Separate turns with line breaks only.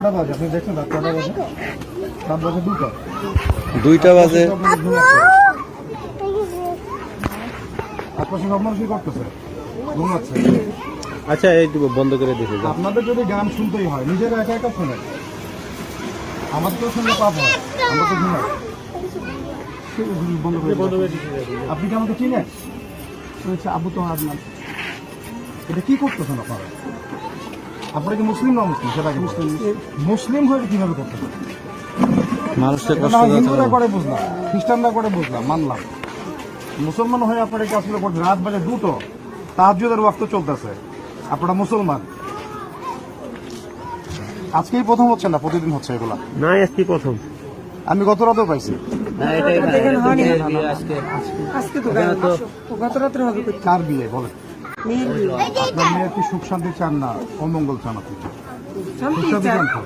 আপনি দেখছেন রাত কটা বাজে? রাত বাজে 2টা।
2টা বাজে।
আপনার সঙ্গে আপনার কি করতেছে? ঘুমাচ্ছে।
আচ্ছা এইটু বন্ধ করে দিয়েছে।
আপনাদের যদি গান শুনতেই হয় নিজেরা একা একা শোনেন, আমাদের তো শুনলে পাপ হয়, আমরা তো ঘুমাই। বন্ধ করে আপনি কি আমাকে চিনেন? আবু তো আপনার এটা কি করতেছেন আপনারা? আপনারা কি মুসলিম না মুসলিম? সেটা কি মুসলিম? মুসলিম হয়ে কিভাবে করতেছেন?
মানুষের কষ্ট
হিন্দুরা করে বুঝলাম, খ্রিস্টানরা করে বুঝলাম, মানলাম। মুসলমান হয়ে আপনারা এই কাজগুলো করছেন। রাত বাজে 2টো, তাহাজ্জুদের ওয়াক্ত চলতেছে, আপনারা মুসলমান। আজকেই প্রথম হচ্ছে না, প্রতিদিন হচ্ছে এগুলা?
না, আজকে প্রথম।
আমি গত রাতেও পাইছি। কার বিয়ে বলেন? আপনার মেয়ের কি সুখ শান্তি চান না অমঙ্গল চান? আপনি সুখ শান্তি চান তো?